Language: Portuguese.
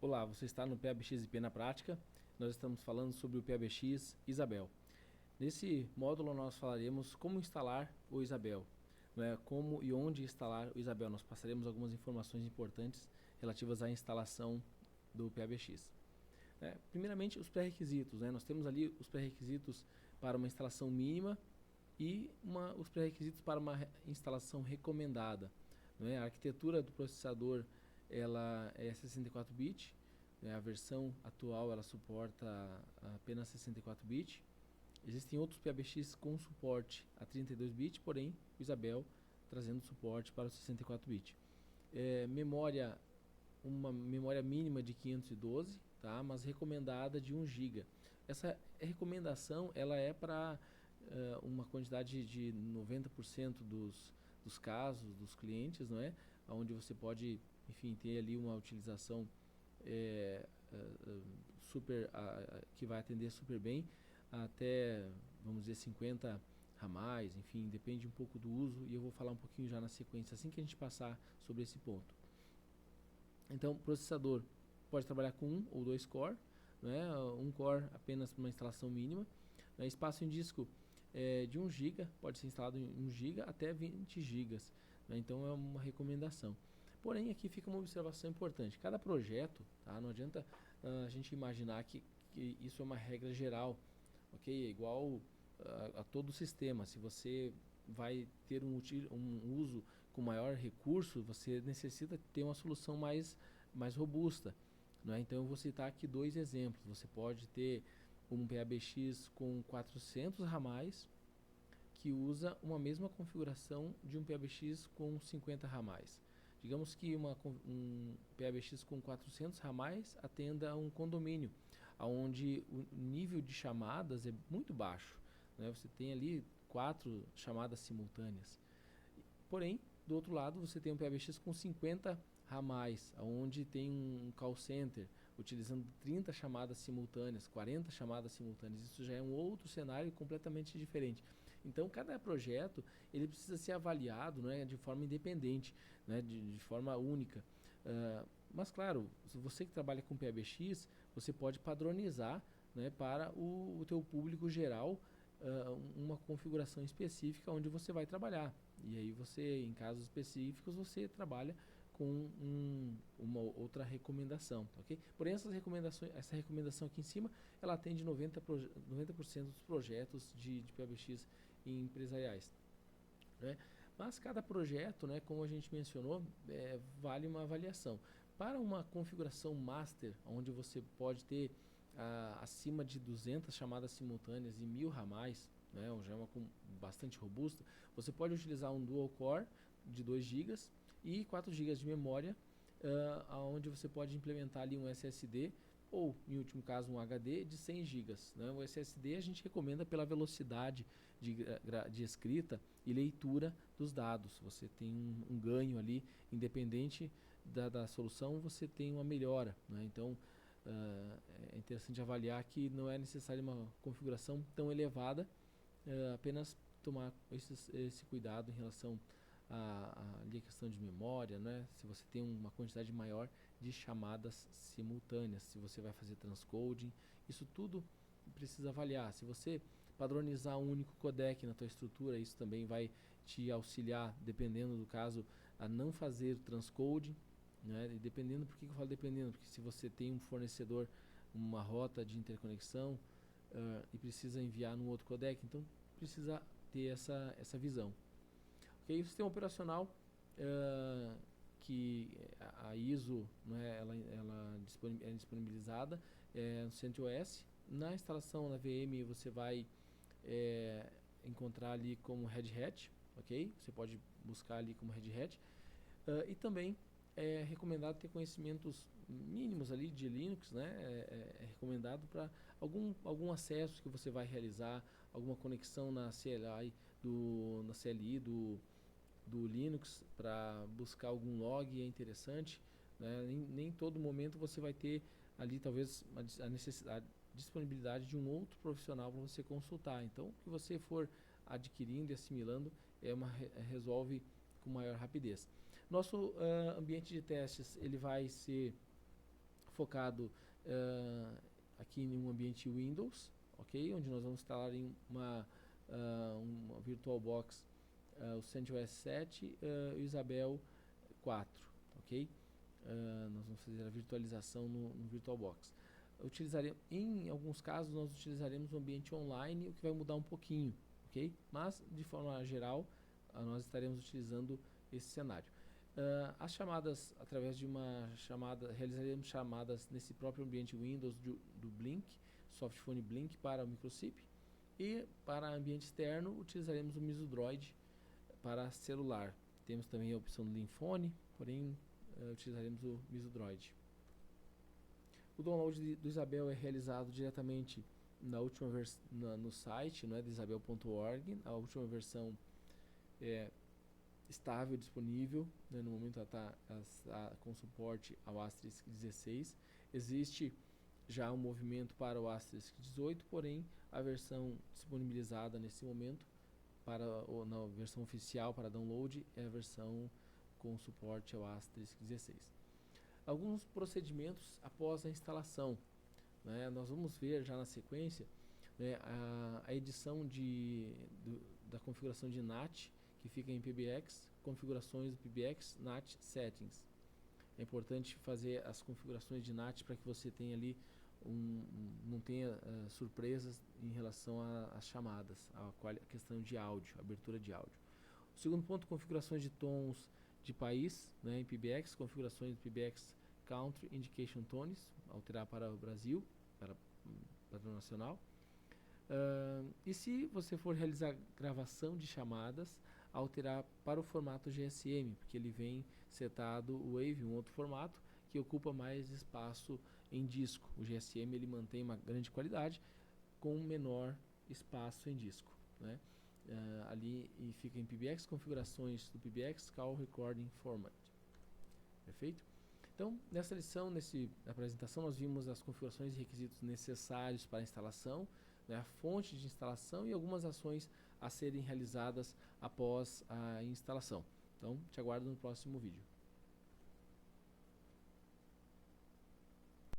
Olá, você está no PABX IP na prática. Nós estamos falando sobre o PABX Isabel. Nesse módulo nós falaremos como instalar o Isabel, né? Como e onde instalar o Isabel. Nós passaremos algumas informações importantes relativas à instalação do PABX. Primeiramente, os pré-requisitos, né? Nós temos ali os pré-requisitos para uma instalação mínima e os pré-requisitos para uma instalação recomendada. Né? A arquitetura do processador ela é 64 bit, né? A versão atual ela suporta apenas 64 bit. Existem outros PABX com suporte a 32 bit, porém o Isabel trazendo suporte para o 64 bit. Memória, uma memória mínima de 512, tá? Mas recomendada de 1 GB. Essa recomendação ela é para uma quantidade de 90% dos casos, dos clientes, não é? Onde você pode, enfim, ter ali uma utilização que vai atender super bem, até, vamos dizer, 50 ramais, enfim, depende um pouco do uso, e eu vou falar um pouquinho já na sequência, assim que a gente passar sobre esse ponto. Então, processador pode trabalhar com 1 ou 2 core, né? Um core apenas para uma instalação mínima. Espaço em disco de 1 GB, pode ser instalado em 1 GB até 20 GB, né? Então é uma recomendação. Porém, aqui fica uma observação importante. Cada projeto, tá? Não adianta a gente imaginar que isso é uma regra geral, ok? É igual a todo o sistema. Se você vai ter um uso com maior recurso, você necessita ter uma solução mais robusta. Né? Então eu vou citar aqui 2 exemplos. Você pode ter um PABX com 400 ramais que usa uma mesma configuração de um PABX com 50 ramais. Digamos que um PABX com 400 ramais atenda a um condomínio, onde o nível de chamadas é muito baixo. Né? Você tem ali 4 chamadas simultâneas. Porém, do outro lado, você tem um PABX com 50 ramais, onde tem um call center utilizando 30 chamadas simultâneas, 40 chamadas simultâneas. Isso já é um outro cenário completamente diferente. Então, cada projeto ele precisa ser avaliado, né, de forma independente, né, de forma única. Mas, claro, se você que trabalha com PABX, você pode padronizar, né, para o teu público geral uma configuração específica onde você vai trabalhar. E aí você, em casos específicos, você trabalha com uma outra recomendação, ok? Porém, essa recomendação aqui em cima, ela atende 90% dos projetos de PABX empresariais. Né? Mas cada projeto, né, como a gente mencionou, vale uma avaliação. Para uma configuração master, onde você pode ter acima de 200 chamadas simultâneas e 1000 ramais, né, já é uma bastante robusta, você pode utilizar um dual core de 2 GB e 4 GB de memória, onde você pode implementar ali um SSD ou, em último caso, um HD de 100 GB. Né? O SSD a gente recomenda pela velocidade de escrita e leitura dos dados. Você tem um ganho ali, independente da solução, você tem uma melhora. Né? Então, é interessante avaliar que não é necessária uma configuração tão elevada, apenas tomar esse cuidado em relação a questão de memória, né? Se você tem uma quantidade maior de chamadas simultâneas, se você vai fazer transcoding, isso tudo precisa avaliar. Se você padronizar um único codec na tua estrutura, isso também vai te auxiliar, dependendo do caso, a não fazer transcoding, né? E dependendo, por que eu falo dependendo? Porque se você tem um fornecedor, uma rota de interconexão e precisa enviar num outro codec, então precisa ter essa visão. Okay? O sistema operacional, que a ISO, né, ela é disponibilizada no CentOS. Na instalação na VM você vai encontrar ali como Red Hat, ok? Você pode buscar ali como Red Hat. E também é recomendado ter conhecimentos mínimos ali de Linux, né? É recomendado para algum acesso que você vai realizar, alguma conexão na CLI do Linux para buscar algum log é interessante. Né? Nem todo momento você vai ter ali talvez a necessidade, disponibilidade de um outro profissional para você consultar. Então, o que você for adquirindo e assimilando resolve com maior rapidez. Nosso ambiente de testes ele vai ser focado aqui em um ambiente Windows, ok? Onde nós vamos instalar em uma VirtualBox o CentOS 7 e o Isabel 4, ok? Nós vamos fazer a virtualização no VirtualBox. Em alguns casos nós utilizaremos um ambiente online, o que vai mudar um pouquinho, ok? Mas de forma geral nós estaremos utilizando esse cenário. As chamadas, através de uma chamada, realizaremos chamadas nesse próprio ambiente Windows do Blink, Softphone Blink para o microchip, e para ambiente externo utilizaremos o MISO-Droid para celular. Temos também a opção do Linfone, porém utilizaremos o MISO-Droid. O download do Isabel é realizado diretamente na última no site, não é, de isabel.org. A última versão é estável, disponível, né, no momento ela está com suporte ao Asterisk 16. Existe já um movimento para o Asterisk 18, porém a versão disponibilizada nesse momento na versão oficial para download é a versão com suporte ao Asterisk 16. Alguns procedimentos após a instalação, né? Nós vamos ver já na sequência, né, a edição da configuração de NAT, que fica em PBX, configurações do PBX, NAT Settings. É importante fazer as configurações de NAT para que você tenha ali não tenha surpresas em relação às chamadas, a questão de áudio, abertura de áudio. O segundo ponto, configurações de tons de país, né, em PBX, configurações de PBX Country Indication Tones, alterar para o Brasil, para padrão nacional. E se você for realizar gravação de chamadas, alterar para o formato GSM, porque ele vem setado o Wave, um outro formato, que ocupa mais espaço em disco. O GSM ele mantém uma grande qualidade com menor espaço em disco, né? Ali e fica em PBX, configurações do PBX Call Recording Format. Perfeito? Então, nessa lição, nessa apresentação, nós vimos as configurações e requisitos necessários para a instalação, né, a fonte de instalação e algumas ações a serem realizadas após a instalação. Então, te aguardo no próximo vídeo.